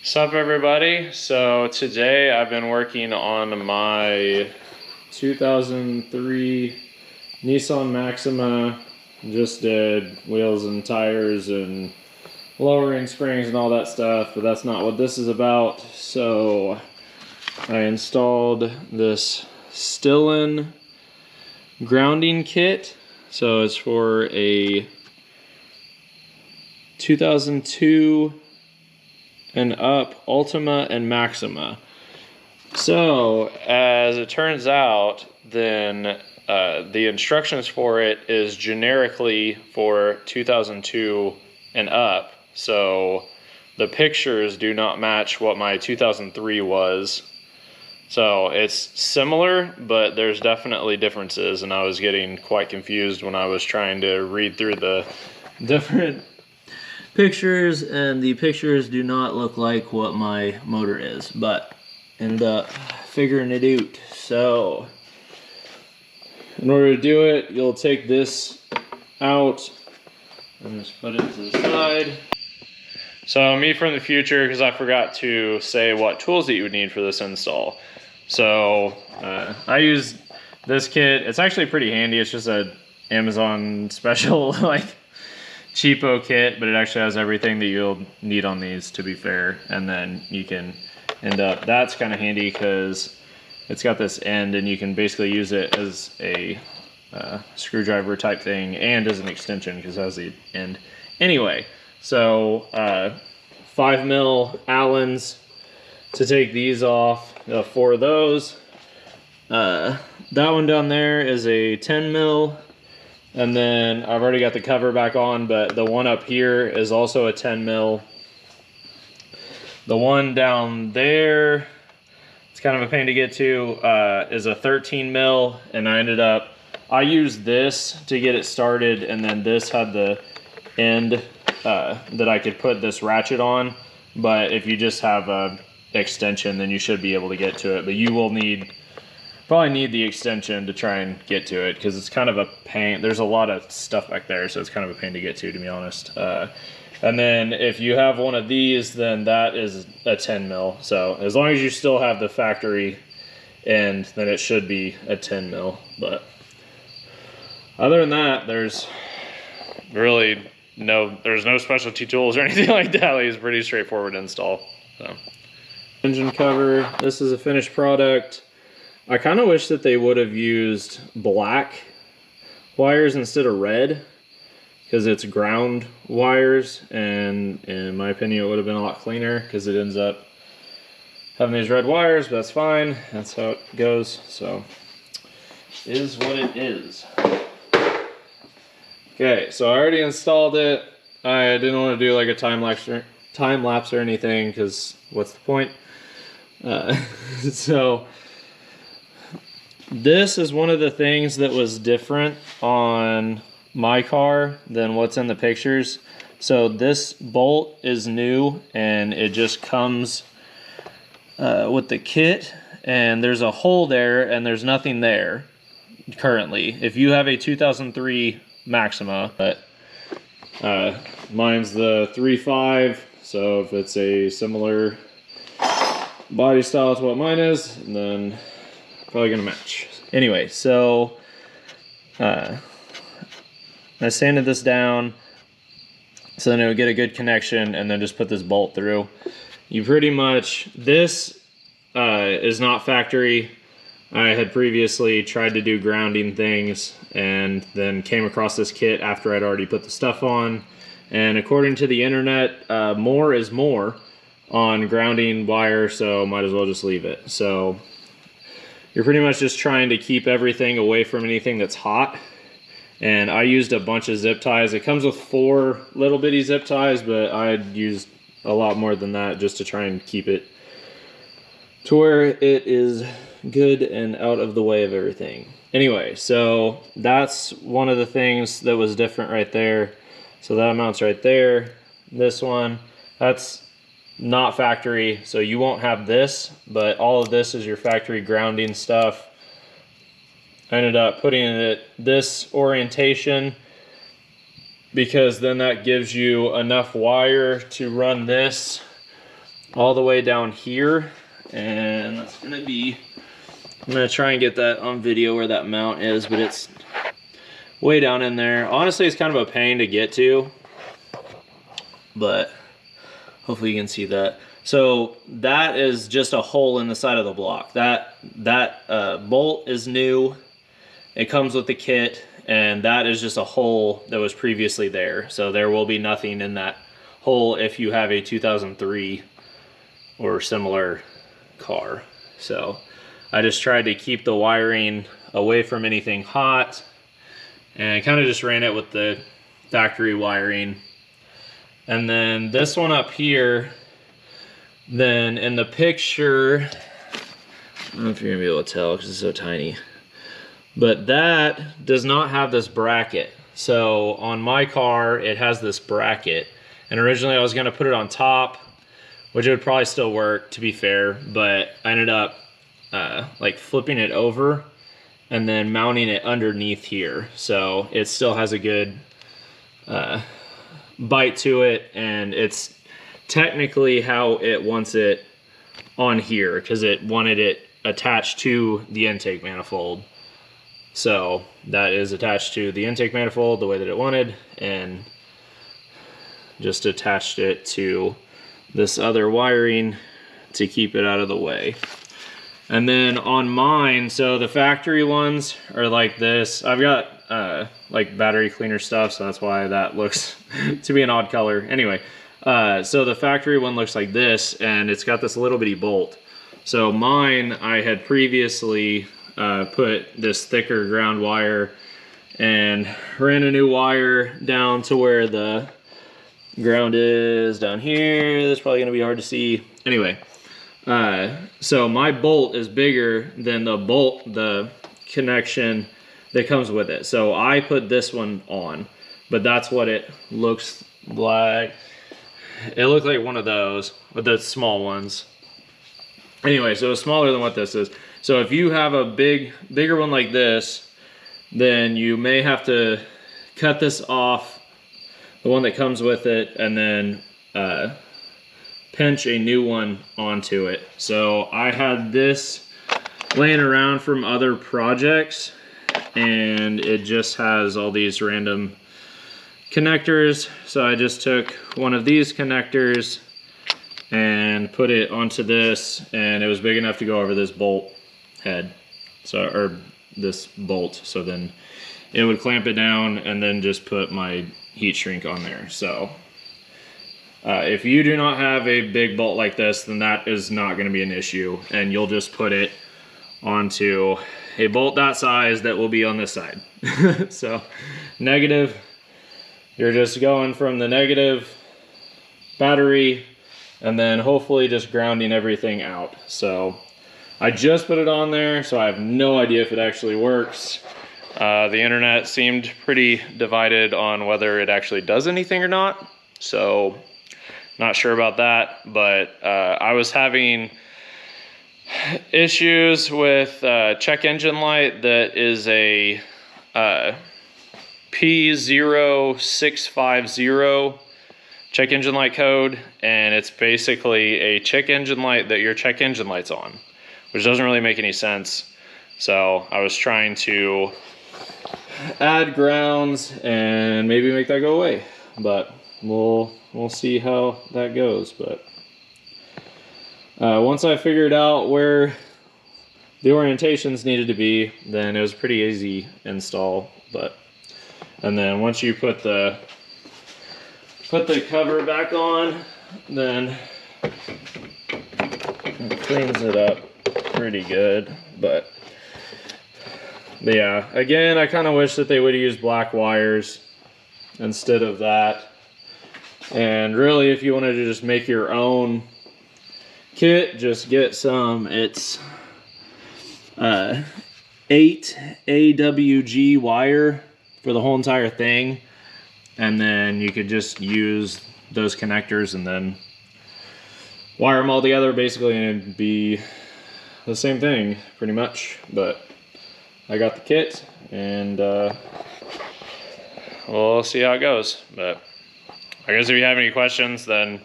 What's up, everybody? So today I've been working on my 2003 Nissan Maxima. Just did wheels and tires and lowering springs and all that stuff, but that's not what this is about. So I installed this Stillen grounding kit. So it's for a 2002 and up Altima and Maxima. So as it turns out, then the instructions for it is generically for 2002 and up. So the pictures do not match what my 2003 was. So it's similar, but there's definitely differences, and I was getting quite confused when I was trying to read through the different pictures, and the pictures do not look like what my motor is, but ended up figuring it out. So in order to do it, you'll take this out and just put it to the side. So me from the future, because I forgot to say what tools that you would need for this install. So I use this kit. It's actually pretty handy. It's just a Amazon special like cheapo kit, but it actually has everything that you'll need on these, to be fair. And then you can end up, that's kind of handy because it's got this end and you can basically use it as a screwdriver type thing and as an extension because it has the end. Anyway, so 5mm Allens to take these off, 4 of those. That one down there is a 10mm. And then I've already got the cover back on, but the one up here is also a 10mm. The one down there, it's kind of a pain to get to, is a 13mm. And I used this to get it started, and then this had the end that I could put this ratchet on. But if you just have a extension, then you should be able to get to it. But you will probably need the extension to try and get to it because it's kind of a pain. There's a lot of stuff back there, so it's kind of a pain to get to be honest. And then if you have one of these, then that is a 10mm. So as long as you still have the factory end, then it should be a 10mm. But other than that, there's really no specialty tools or anything like that. It's pretty straightforward install. So engine cover. This is a finished product. I kind of wish that they would have used black wires instead of red because it's ground wires, and in my opinion it would have been a lot cleaner because it ends up having these red wires, but that's fine. That's how it goes. So it is what it is. Okay, so I already installed it. I didn't want to do like a time lapse or anything because what's the point? So this is one of the things that was different on my car than what's in the pictures. So this bolt is new and it just comes with the kit, and there's a hole there and there's nothing there currently. If you have a 2003 Maxima, but mine's the 3.5, so if it's a similar body style to what mine is, then probably gonna match. Anyway, so I sanded this down so then it would get a good connection, and then just put this bolt through. You pretty much, this is not factory. I had previously tried to do grounding things and then came across this kit after I'd already put the stuff on. And according to the internet, more is more on grounding wire, so might as well just leave it. So you're pretty much just trying to keep everything away from anything that's hot. And I used a bunch of zip ties. It comes with 4 little bitty zip ties, but I'd used a lot more than that just to try and keep it to where it is good and out of the way of everything. Anyway, so that's one of the things that was different right there. So that mounts right there. This one, that's not factory, so you won't have this, but all of this is your factory grounding stuff. I ended up putting it this orientation because then that gives you enough wire to run this all the way down here, and that's gonna be, I'm gonna try and get that on video where that mount is, but it's way down in there. Honestly, it's kind of a pain to get to, but hopefully you can see that. So that is just a hole in the side of the block. That bolt is new. It comes with the kit, and that is just a hole that was previously there. So there will be nothing in that hole if you have a 2003 or similar car. So I just tried to keep the wiring away from anything hot, and kind of just ran it with the factory wiring. And then this one up here, then in the picture, I don't know if you're gonna be able to tell because it's so tiny, but that does not have this bracket. So on my car, it has this bracket, and originally I was gonna put it on top, which it would probably still work, to be fair, but I ended up like flipping it over and then mounting it underneath here. So it still has a good bite to it, and it's technically how it wants it on here because it wanted it attached to the intake manifold. So that is attached to the intake manifold the way that it wanted, and just attached it to this other wiring to keep it out of the way. And then on mine, so the factory ones are like this. I've got like battery cleaner stuff, so that's why that looks to be an odd color. Anyway, so the factory one looks like this, and it's got this little bitty bolt. So mine, I had previously put this thicker ground wire and ran a new wire down to where the ground is down here. That's probably gonna be hard to see. Anyway, so my bolt is bigger than the connection that comes with it. So I put this one on, but that's what it looks like. It looked like one of those with the small ones. Anyway, so it's smaller than what this is. So if you have a bigger one like this, then you may have to cut this off, the one that comes with it, and then pinch a new one onto it. So I had this laying around from other projects, and it just has all these random connectors. So I just took one of these connectors and put it onto this, and it was big enough to go over this bolt head, so, or this bolt, so then it would clamp it down, and then just put my heat shrink on there. So if you do not have a big bolt like this, then that is not going to be an issue, and you'll just put it onto a bolt that size that will be on this side. So negative, you're just going from the negative battery and then hopefully just grounding everything out. So I just put it on there, so I have no idea if it actually works. The internet seemed pretty divided on whether it actually does anything or not, so not sure about that. But I was having issues with check engine light that is a P0650 check engine light code, and it's basically a check engine light that your check engine light's on, which doesn't really make any sense. So I was trying to add grounds and maybe make that go away, but we'll see how that goes. But once I figured out where the orientations needed to be, then it was a pretty easy install. And then once you put the cover back on, then it cleans it up pretty good. But yeah, again, I kind of wish that they would have used black wires instead of that. And really, if you wanted to just make your own kit, just get some. It's 8 AWG wire for the whole entire thing, and then you could just use those connectors and then wire them all together basically, and it'd be the same thing pretty much. But I got the kit, and we'll see how it goes. But I guess if you have any questions, then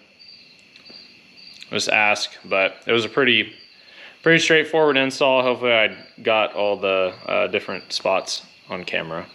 just ask. But it was a pretty straightforward install. Hopefully I got all the different spots on camera.